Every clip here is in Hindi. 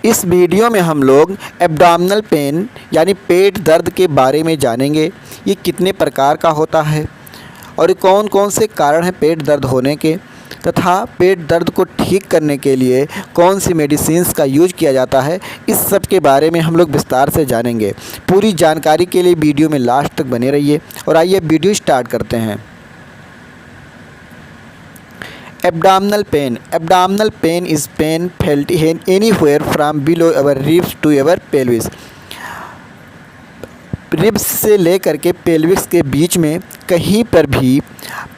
इस वीडियो में हम लोग एब्डोमिनल पेन यानी पेट दर्द के बारे में जानेंगे। ये कितने प्रकार का होता है और कौन कौन से कारण हैं पेट दर्द होने के, तथा पेट दर्द को ठीक करने के लिए कौन सी मेडिसिन्स का यूज किया जाता है। इस सब के बारे में हम लोग विस्तार से जानेंगे। पूरी जानकारी के लिए वीडियो में लास्ट तक बने रहिए। और आइए वीडियो स्टार्ट करते हैं। Abdominal pain. Abdominal pain is pain felt anywhere from below our ribs to our pelvis. Ribs से लेकर के पेल्विक्स के बीच में कहीं पर भी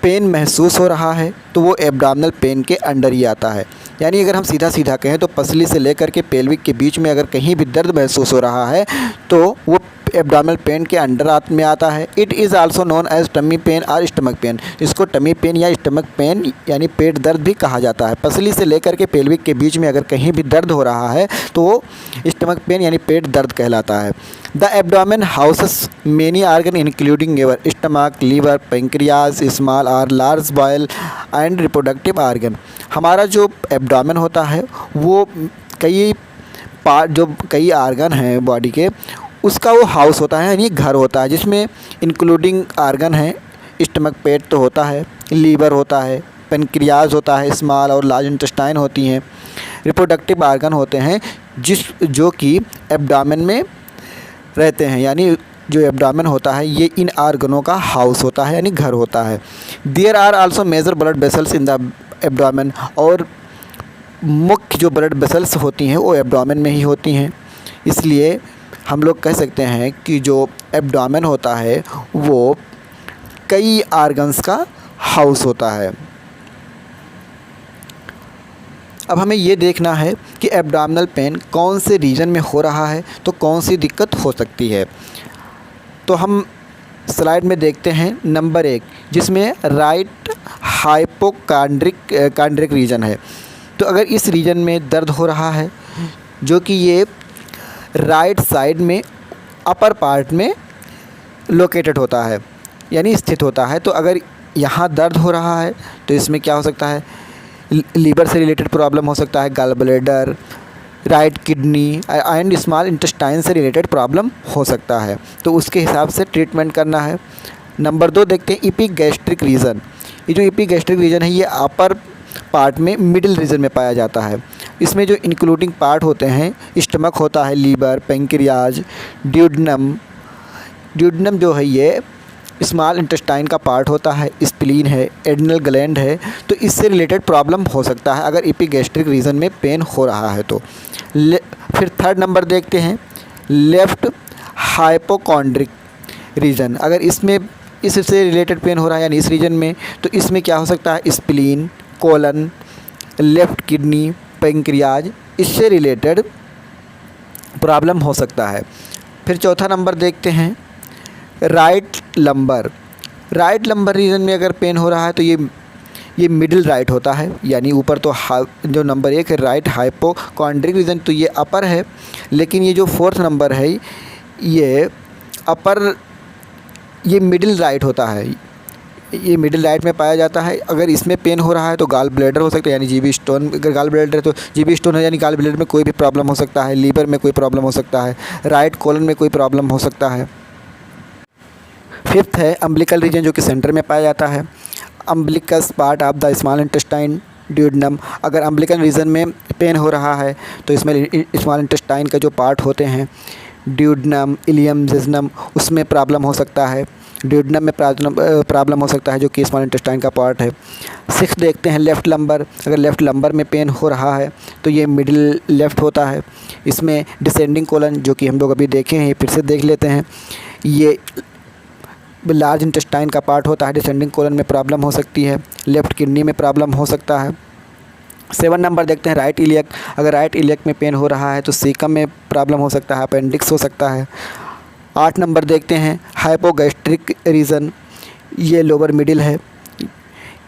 पेन महसूस हो रहा है तो वो एब्डोमिनल पेन के अंडर ही आता है। यानी अगर हम सीधा सीधा कहें तो पसली से लेकर के पेल्विक के बीच में अगर कहीं भी दर्द महसूस हो रहा है तो वो एब्डोमिनल पेन के अंडर में आता है। It is also known as tummy pain और स्टमक पेन। इसको टमी पेन या स्टमक पेन यानी पेट दर्द भी कहा जाता है। पसली से लेकर के पेल्विक के बीच में अगर कहीं भी दर्द हो रहा है तो वो स्टमक पेन यानी पेट दर्द कहलाता है। The abdomen houses many organ including your stomach, liver, pancreas, small और large bowel and reproductive organ. हमारा जो एब्डोमेन होता है वो कई आर्गन हैं बॉडी के, उसका वो हाउस होता है यानी घर होता है, जिसमें इंक्लूडिंग आर्गन है। स्टमक पेट तो होता है, लीवर होता है, पेनक्रियाज होता है, स्मॉल और लार्ज इंटेस्टाइन होती हैं, रिप्रोडक्टिव आर्गन होते हैं जो कि एब्डोमेन में रहते हैं। यानी जो एब्डोमेन होता है ये इन आर्गनों का हाउस होता है यानी घर होता है। There are also major blood vessels in the abdomen. और मुख्य जो ब्लड वेसल्स होती हैं वो एब्डोमेन में ही होती हैं। इसलिए हम लोग कह सकते हैं कि जो एब्डोमेन होता है वो कई आर्गन्स का हाउस होता है। अब हमें ये देखना है कि एब्डोमिनल पेन कौन से रीजन में हो रहा है तो कौन सी दिक्कत हो सकती है। तो हम स्लाइड में देखते हैं नंबर 1, जिसमें राइट हाइपोकॉन्ड्रिक रीजन है। तो अगर इस रीजन में दर्द हो रहा है जो कि ये राइट साइड में अपर पार्ट में लोकेटेड होता है यानी स्थित होता है, तो अगर यहाँ दर्द हो रहा है तो इसमें क्या हो सकता है, लीवर से रिलेटेड प्रॉब्लम हो सकता है, gall bladder, right kidney and small intestine से रिलेटेड प्रॉब्लम हो सकता है। तो उसके हिसाब से ट्रीटमेंट करना है। नंबर 2 देखते हैं इपिगैस्ट्रिक रीजन। ये जो इपिगैस्ट्रिक रीजन है ये अपर पार्ट में मिडिल रीजन में पाया जाता है। इसमें जो इंक्लूडिंग पार्ट होते हैं, स्टमक होता है, लीवर, पेंक्रियाज, ड्यूडेनम जो है ये स्मॉल इंटेस्टाइन का पार्ट होता है, स्प्लीन है, एड्रिनल ग्लैंड है। तो इससे रिलेटेड प्रॉब्लम हो सकता है अगर इपिगैस्ट्रिक रीजन में पेन हो रहा है तो। फिर थर्ड नंबर देखते हैं लेफ़्ट हाइपोकॉन्ड्रिक रीजन। अगर इससे रिलेटेड पेन हो रहा है यानी इस रीजन में, तो इसमें क्या हो सकता है, spleen, colon, left kidney, pancreas, इससे रिलेटेड प्रॉब्लम हो सकता है। फिर चौथा नंबर देखते हैं राइट लंबर रीजन में अगर पेन हो रहा है तो ये मिडिल राइट होता है। यानी ऊपर तो जो नंबर 1 है राइट हाइपोकॉन्ड्रिक रीजन तो ये अपर है, लेकिन ये जो फोर्थ नंबर है ये मिडिल राइट होता है। ये मिडिल राइट में पाया जाता है। अगर इसमें पेन हो रहा है तो गॉल ब्लैडर हो सकता है यानी जीबी स्टोन। अगर गॉल ब्लैडर है तो जीबी स्टोन है यानी गॉल ब्लैडर में कोई भी प्रॉब्लम हो सकता है, लीवर में कोई प्रॉब्लम हो सकता है, राइट कोलन में कोई प्रॉब्लम हो सकता है। फिफ्थ है अम्बिलिकल रीजन जो कि सेंटर में पाया जाता है। Umbilicus part of the small intestine duodenum. अगर अम्बिलिकल रीजन में पेन हो रहा है तो इसमें स्मॉल इंटेस्टाइन का जो पार्ट होते हैं, ड्यूडेनम, इलियम, जेजनम, उसमें प्रॉब्लम हो सकता है। ड्यूडेनम में प्रॉब्लम हो सकता है जो कि स्मॉल इंटेस्टाइन का पार्ट है। 6 देखते हैं लेफ़्ट लंबर। अगर लेफ़्ट लंबर में पेन हो रहा है तो ये मिडिल लेफ़्ट होता है। इसमें डिसेंडिंग कोलन जो कि हम लोग अभी देखे हैं फिर से देख लेते हैं, ये लार्ज इंटेस्टाइन का पार्ट होता है। डिसेंडिंग कोलन में प्रॉब्लम हो सकती है, लेफ़्ट किडनी में प्रॉब्लम हो सकता है। 7 नंबर देखते हैं राइट इलियक। अगर राइट इलियक में पेन हो रहा है तो सीकम में प्रॉब्लम हो सकता है, अपेंडिक्स हो सकता है। 8 नंबर देखते हैं हाइपोगैस्ट्रिक रीजन। ये लोअर मिडिल है।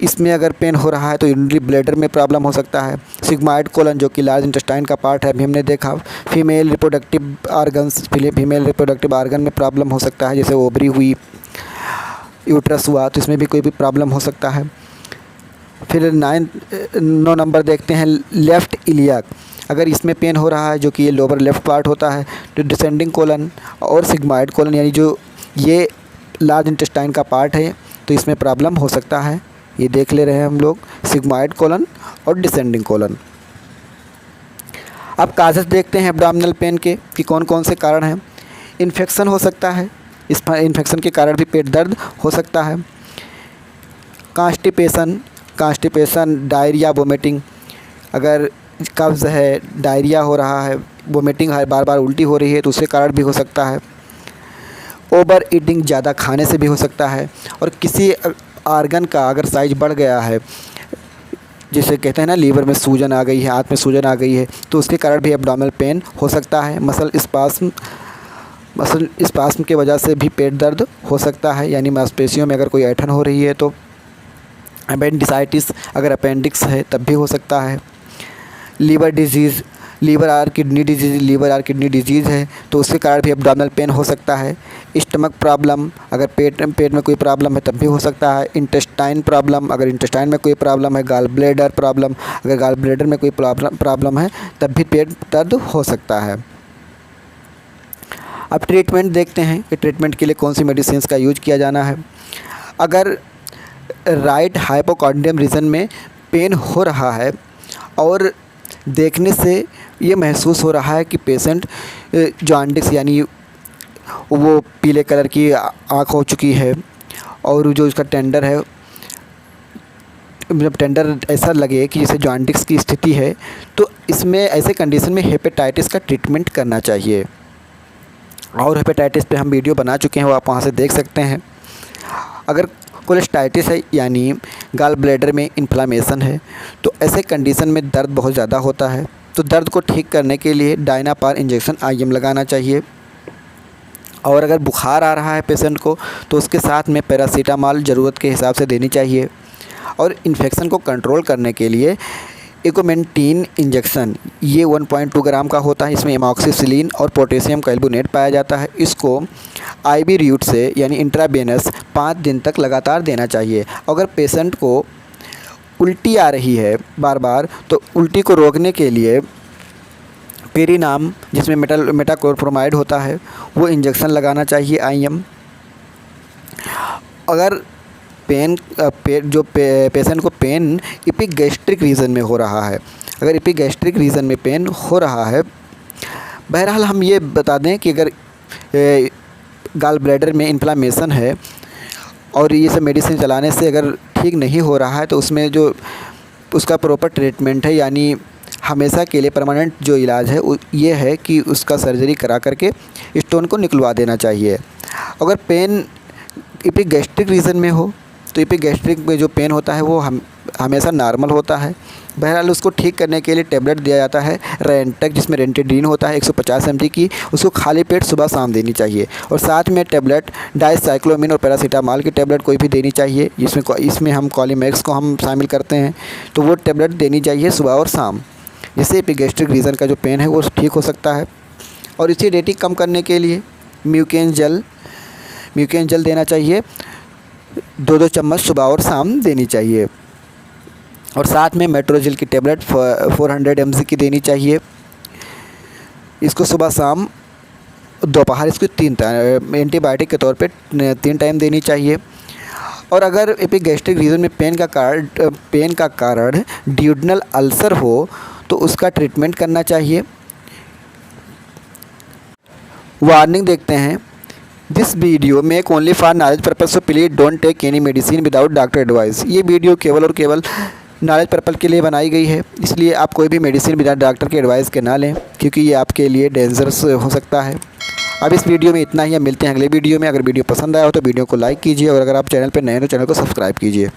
इसमें अगर पेन हो रहा है तो यूरिनरी ब्लैडर में प्रॉब्लम हो सकता है। सिग्मॉइड कोलन जो कि लार्ज इंटेस्टाइन का पार्ट है अभी हमने देखा। फीमेल रिप्रोडक्टिव आर्गन में प्रॉब्लम हो सकता है, जैसे ओवरी हुई, यूट्रस हुआ, तो इसमें भी कोई भी प्रॉब्लम हो सकता है। फिर 9 नंबर देखते हैं लेफ़्ट इलियक। अगर इसमें पेन हो रहा है जो कि ये लोअर लेफ़्ट पार्ट होता है, तो डिसेंडिंग कोलन और सिग्मॉइड कोलन यानी जो ये लार्ज इंटेस्टाइन का पार्ट है, तो इसमें प्रॉब्लम हो सकता है। ये देख ले रहे हैं हम लोग, सिग्मॉइड कोलन और डिसेंडिंग कोलन। अब काजेस देखते हैं एब्डोमिनल पेन के कि कौन कौन से कारण हैं। इन्फेक्शन हो सकता है, इस इन्फेक्शन के कारण भी पेट दर्द हो सकता है। कॉन्स्टिपेशन, डायरिया, वोमिटिंग, अगर कब्ज़ है, डायरिया हो रहा है, वोमिटिंग है, बार बार उल्टी हो रही है, तो उसके कारण भी हो सकता है। ओवर ईटिंग, ज़्यादा खाने से भी हो सकता है। और किसी आर्गन का अगर साइज बढ़ गया है, जिसे कहते हैं ना लीवर में सूजन आ गई है, आंत में सूजन आ गई है, तो उसके कारण भी एब्डोमिनल पेन हो सकता है। मसल स्पास्म की वजह से भी पेट दर्द हो सकता है, यानी मांसपेशियों में अगर कोई ऐंठन हो रही है तो। अपेंडिसाइटिस, अगर अपेंडिक्स है तब भी हो सकता है। लीवर आर किडनी डिजीज़ है तो उसके कारण भी एब्डोमिनल पेन हो सकता है। स्टमक प्रॉब्लम, अगर पेट में कोई प्रॉब्लम है तब भी हो सकता है। इंटेस्टाइन प्रॉब्लम, अगर इंटेस्टाइन में कोई प्रॉब्लम है। गॉल ब्लैडर प्रॉब्लम, अगर गॉल ब्लैडर में कोई प्रॉब्लम है तब भी पेट दर्द हो सकता है। अब ट्रीटमेंट देखते हैं कि ट्रीटमेंट के लिए कौन सी मेडिसिन का यूज किया जाना है। अगर राइट हाइपोकॉन्ड्रियम रीजन में पेन हो रहा है और देखने से ये महसूस हो रहा है कि पेशेंट जॉन्डिस यानी वो पीले कलर की आँख हो चुकी है, और जो उसका टेंडर है, जब टेंडर ऐसा लगे कि जैसे जॉन्डिस की स्थिति है, तो इसमें ऐसे कंडीशन में हेपेटाइटिस का ट्रीटमेंट करना चाहिए। और हेपेटाइटिस पे हम वीडियो बना चुके हैं, वो आप वहाँ से देख सकते हैं। अगर कोलेस्टाइटिस है यानी गॉल ब्लैडर में इन्फ्लामेशन है, तो ऐसे कंडीशन में दर्द बहुत ज़्यादा होता है, तो दर्द को ठीक करने के लिए डायनापार इंजेक्शन IM लगाना चाहिए। और अगर बुखार आ रहा है पेशेंट को, तो उसके साथ में पैरासीटामॉल ज़रूरत के हिसाब से देनी चाहिए। और इन्फेक्शन को कंट्रोल करने के लिए इकोमेंटिन इंजेक्शन, ये 1.2 ग्राम का होता है। इसमें एमॉक्सिसिलिन और पोटेशियम कार्बोनेट पाया जाता है। इसको IV रूट से यानी इंट्रावेनस 5 दिन तक लगातार देना चाहिए। अगर पेशेंट को उल्टी आ रही है बार बार, तो उल्टी को रोकने के लिए पेरिनाम, जिसमें मेटाक्लोप्रोमाइड होता है, वो इंजेक्शन लगाना चाहिए IM। अगर पेशेंट को पेन एपिगैस्ट्रिक रीजन में हो रहा है, अगर एपिगैस्ट्रिक रीजन में पेन हो रहा है, बहरहाल हम ये बता दें कि अगर गॉल ब्लैडर में इन्फ्लामेशन है और ये सब मेडिसिन चलाने से अगर ठीक नहीं हो रहा है, तो उसमें जो उसका प्रॉपर ट्रीटमेंट है, यानी हमेशा के लिए परमानेंट जो इलाज है ये है कि उसका सर्जरी करा करके स्टोन को निकलवा देना चाहिए। अगर पेन एपिगैस्ट्रिक रीजन में हो, तो एपिगैस्ट्रिक में जो पेन होता है वो हमेशा नॉर्मल होता है। बहरहाल उसको ठीक करने के लिए टेबलेट दिया जाता है रेंटेक, जिसमें रेंटेडीन होता है 150 mg की, उसको खाली पेट सुबह शाम देनी चाहिए। और साथ में टेबलेट डाइसाइक्लोमिन और पैरासीटामॉल की टेबलेट कोई भी देनी चाहिए, इसमें हम कॉलीमैक्स को हम शामिल करते हैं, तो वो टेबलेट देनी चाहिए सुबह और शाम, जिससे एपिगैस्ट्रिक रीजन का जो पेन है वो ठीक हो सकता है। और एसिडिटी कम करने के लिए म्यूकेन जल देना चाहिए, 2-2 चम्मच सुबह और शाम देनी चाहिए। और साथ में मेट्रोजिल की टेबलेट 400 mg की देनी चाहिए। इसको सुबह शाम दोपहर इसको 3 टाइम एंटीबायोटिक के तौर पे 3 टाइम देनी चाहिए। और अगर एपिगैस्ट्रिक रीजन में पेन का कारण ड्यूडेनल अल्सर हो, तो उसका ट्रीटमेंट करना चाहिए। वार्निंग देखते हैं, this video make only for knowledge purpose, so please don't take any medicine without doctor advice. ये वीडियो केवल और केवल नॉलेज पर्पज के लिए बनाई गई है, इसलिए आप कोई भी मेडिसिन बिना डॉक्टर के एडवाइस के ना लें, क्योंकि ये आपके लिए डेंजरस हो सकता है। अब इस वीडियो में इतना ही, हम मिलते हैं अगले वीडियो में। अगर वीडियो पसंद आया हो तो वीडियो को लाइक कीजिए, और अगर आप चैनल पर नए हो तो चैनल को सब्सक्राइब कीजिए।